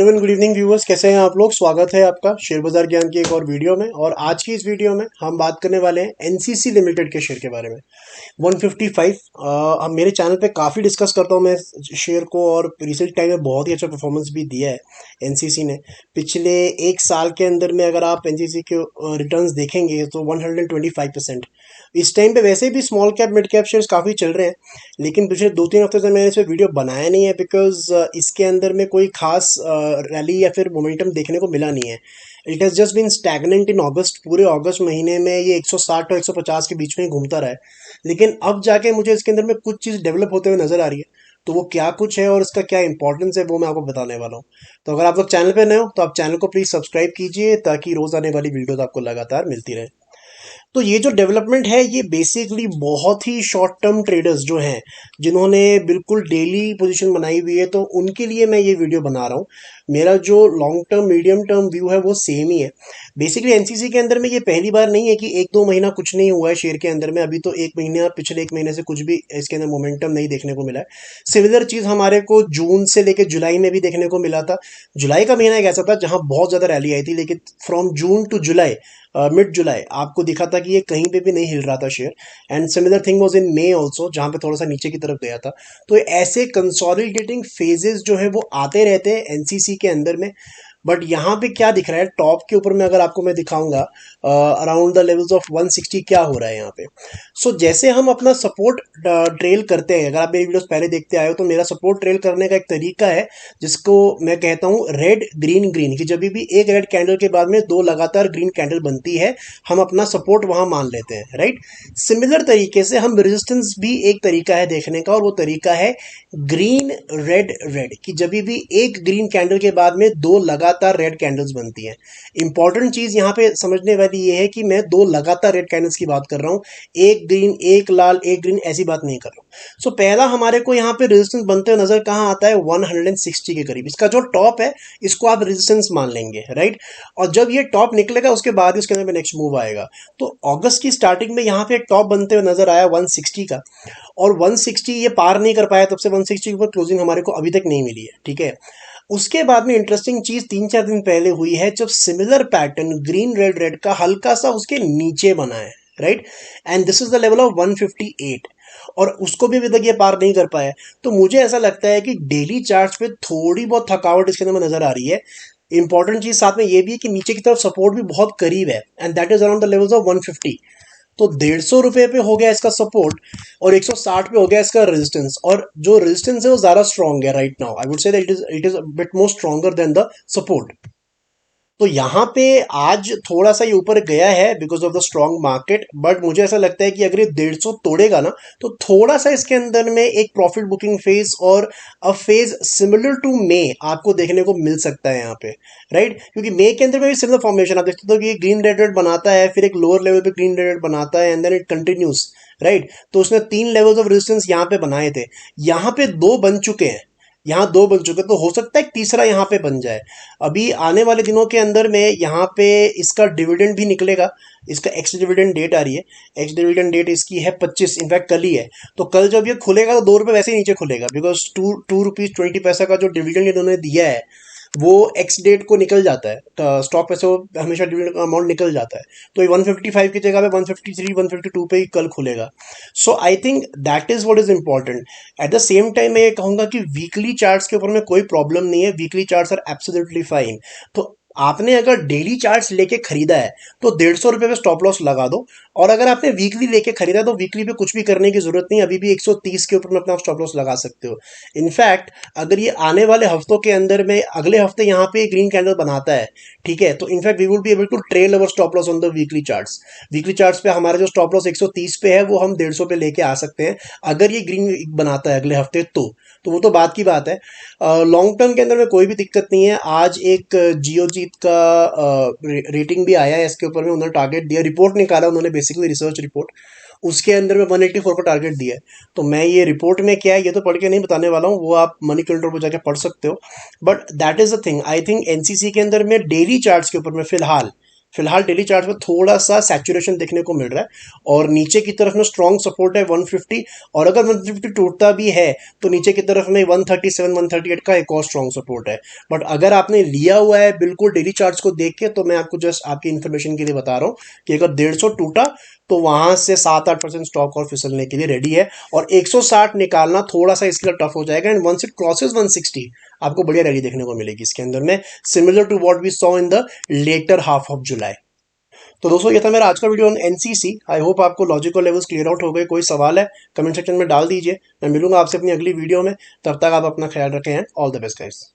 Hello and good evening viewers, कैसे हैं आप लोग। स्वागत है आपका शेयर बाजार ज्ञान की एक और वीडियो में। और आज की इस वीडियो में हम बात करने वाले हैं एनसीसी लिमिटेड के शेयर के बारे में। 155 हम मेरे चैनल पे काफ़ी डिस्कस करता हूँ मैं शेयर को, और रिसेंट टाइम में बहुत ही अच्छा परफॉर्मेंस भी दिया है एनसीसी ने। पिछले एक साल के अंदर में अगर आप एनसीसी के रिटर्न्स देखेंगे तो 125%। इस टाइम पे वैसे भी small cap mid cap shares काफ़ी चल रहे हैं, लेकिन पिछले 2-3 हफ्ते से मैंने इस पर वीडियो बनाया नहीं है बिकॉज इसके अंदर में कोई खास रैली या फिर मोमेंटम देखने को मिला नहीं है। It has just been stagnant in August. पूरे अगस्त महीने में ये 160 और 150 के बीच में ही घूमता रहा है, लेकिन अब जाके मुझे इसके अंदर में कुछ चीज़ डेवलप होते हुए नजर आ रही है। तो वो क्या कुछ है और इसका क्या इंपॉर्टेंस है वो मैं आपको बताने वाला हूँ। तो अगर आप लोग चैनल पे नए हो तो आप चैनल को प्लीज़ सब्सक्राइब कीजिए ताकि रोज़ आने वाली वीडियोस आपको लगातार मिलती रहे। तो ये जो डेवलपमेंट है ये बेसिकली बहुत ही शॉर्ट टर्म ट्रेडर्स जो हैं, जिन्होंने बिल्कुल डेली पोजीशन बनाई हुई है, तो उनके लिए मैं ये वीडियो बना रहा हूँ। मेरा जो long term medium term view है वो सेम ही है। बेसिकली एनसीसी के अंदर में ये पहली बार नहीं है कि 1-2 महीना कुछ नहीं हुआ है शेयर के अंदर में। अभी तो एक महीने, पिछले एक महीने से कुछ भी इसके अंदर मोमेंटम नहीं देखने को मिला है। सिमिलर चीज़ हमारे को जून से लेकर जुलाई में भी देखने को मिला था। जुलाई का महीना एक ऐसा था जहां बहुत ज़्यादा रैली आई थी, लेकिन from June to July, mid July आपको दिखा था कि ये कहीं पे भी नहीं हिल रहा था share. And similar thing was in May also, जहाँ पे थोड़ा सा नीचे की तरफ गया था। तो ऐसे कंसोलिडेटिंग फेजेस जो है वो आते रहते हैं एनसीसी के अंदर में। बट यहाँ पे क्या दिख रहा है टॉप के ऊपर में, अगर आपको मैं दिखाऊंगा अराउंड द लेवल्स ऑफ 160 क्या हो रहा है यहाँ पे। सो जैसे हम अपना सपोर्ट ट्रेल करते हैं, अगर आप मेरी वीडियोस पहले देखते आए हो तो मेरा सपोर्ट ट्रेल करने का एक तरीका है जिसको मैं कहता हूँ रेड ग्रीन ग्रीन, कि जब भी एक रेड कैंडल के बाद में दो लगातार ग्रीन कैंडल बनती है हम अपना सपोर्ट वहां मान लेते हैं, राइट। सिमिलर तरीके से हम रेजिस्टेंस भी एक तरीका है देखने का, और वो तरीका है ग्रीन रेड रेड, कि जब भी एक ग्रीन कैंडल के बाद में दो लगातार रेड कैंडल्स बनती हैं। इंपॉर्टेंट चीज यहाँ पे समझने वाली ये है कि मैं दो लगातार रेड कैंडल्स की बात कर रहा हूँ, एक ग्रीन एक लाल एक ग्रीन ऐसी बात नहीं कर रहा हूँ। सो पहला हमारे को यहाँ पे रेजिस्टेंस बनते हुए नजर कहाँ आता है, 160 के करीब। इसका जो टॉप है इसको आप रेजिस्टेंस मान लेंगे, राइट। और जब ये टॉप निकलेगा उसके बाद इसके अंदर नेक्स्ट मूव आएगा। तो अगस्त की स्टार्टिंग में यहाँ पे एक टॉप बनते हुए नजर आया 160 का, और 160 ये पार नहीं कर पाया, तब से 160 के ऊपर क्लोजिंग हमारे को अभी तक नहीं मिली है, ठीक है। उसके बाद में इंटरेस्टिंग चीज 3-4 दिन पहले हुई है, जब similar pattern green red red का हल्का सा उसके नीचे बना है, right. And this is the level of 158, और उसको भी अभी तक ये पार नहीं कर पाया। तो मुझे ऐसा लगता है कि डेली चार्ट्स पे थोड़ी बहुत थकावट इसके अंदर में नजर आ रही है। इंपॉर्टेंट चीज साथ में ये भी है कि नीचे की तरफ सपोर्ट भी बहुत करीब है, and that is around the levels of 150। तो 150 रुपये पे हो गया इसका सपोर्ट, और 160 पे हो गया इसका रेजिस्टेंस। और जो रेजिस्टेंस है वो ज्यादा स्ट्रॉन्ग है right now. I would say that it is bit more stronger than the support. तो यहाँ पे आज थोड़ा सा ये ऊपर गया है because of the strong market, but मुझे ऐसा लगता है कि अगर ये 150 तोड़ेगा ना तो थोड़ा सा इसके अंदर में एक प्रॉफिट बुकिंग फेज और अ फेज सिमिलर टू मे आपको देखने को मिल सकता है यहाँ पे, राइट। क्योंकि मे के अंदर में भी सिमिलर फॉर्मेशन आप देखते हो कि ये ग्रीन रेड रेड बनाता है, फिर एक लोअर लेवल पे ग्रीन रेड रेड बनाता है, and then it continues, right. तो उसने 3 लेवल्स ऑफ रेजिस्टेंस यहाँ पे बनाए थे, यहाँ पे 2 बन चुके हैं, यहाँ 2 बन चुके, तो हो सकता है तीसरा यहाँ पे बन जाए। अभी आने वाले दिनों के अंदर में यहाँ पे इसका डिविडेंड भी निकलेगा। इसका एक्स डिविडेंड डेट आ रही है, एक्स डिविडेंड डेट इसकी है 25, इनफैक्ट कल ही है। तो कल जब ये खुलेगा तो 2 रुपये वैसे ही नीचे खुलेगा, बिकॉज 2 रुपीज 20 पैसा का जो डिविडेंड इन्होंने दिया है वो एक्स डेट को निकल जाता है, तो स्टॉक पे से वो हमेशा डिविडेंड का अमाउंट निकल जाता है। तो ये 155 की जगह पे 153 152 पे ही कल खुलेगा। So I think that is what is important. At the same time मैं ये कहूंगा कि वीकली चार्ट्स के ऊपर में कोई प्रॉब्लम नहीं है, weekly charts are absolutely fine. तो आपने अगर डेली चार्ट्स लेके खरीदा है तो 150 रुपये पे स्टॉप लॉस लगा दो, और अगर आपने वीकली लेके खरीदा है तो वीकली पे कुछ भी करने की जरूरत नहीं, अभी भी 130 के ऊपर में अपना स्टॉप लॉस लगा सकते हो। इनफैक्ट अगर ये आने वाले हफ्तों के अंदर में अगले हफ्ते यहाँ पे ग्रीन कैंडल बनाता है, ठीक है, तो in fact we would be able to trail our stop loss on the weekly charts. Weekly charts पे हमारा जो स्टॉप लॉस 130 पे है वो हम 150 पे लेके आ सकते हैं अगर ये ग्रीन बनाता है अगले हफ्ते। तो वो तो बात की बात है। लॉन्ग टर्म के अंदर में कोई भी दिक्कत नहीं है। आज एक जियोजीत का रेटिंग भी आया है इसके ऊपर में, उन्होंने टारगेट दिया, रिपोर्ट निकाला उन्होंने, बेसिकली रिसर्च रिपोर्ट, उसके अंदर में 184 का टारगेट दिया है। तो मैं ये रिपोर्ट में क्या है ये तो पढ़ के नहीं बताने वाला हूँ, वो आप मनी कंट्रोल पर जाके पढ़ सकते हो। But that is the thing, I think NCC के अंदर में डेली चार्ट्स के ऊपर में फिलहाल फिलहाल डेली चार्ट में थोड़ा सा सैचुरेशन देखने को मिल रहा है और नीचे की तरफ में स्ट्रॉन्ग सपोर्ट है 150, और अगर 150 टूटता भी है तो नीचे की तरफ में 137 138 का एक और स्ट्रॉन्ग सपोर्ट है। बट अगर आपने लिया हुआ है बिल्कुल डेली चार्ट्स को देख के, तो मैं आपको जस्ट आपकी इन्फॉर्मेशन के लिए बता रहा हूँ कि अगर 150 टूटा तो वहां से 7-8% स्टॉक और फिसलने के लिए रेडी है, और 160 निकालना थोड़ा सा इसके लिए टफ हो जाएगा। एंड वंस इट क्रॉसेस 160 आपको बढ़िया रैली देखने को मिलेगी इसके अंदर में, similar to what we saw in the latter half of July. तो दोस्तों ये था मेरा आज का video on NCC. I hope आपको लॉजिकल लेवल्स क्लियर आउट हो गए। कोई सवाल है कमेंट सेक्शन में डाल दीजिए, मैं मिलूंगा आपसे अपनी अगली वीडियो में। तब तक आप अपना ख्याल रखें। All the best guys.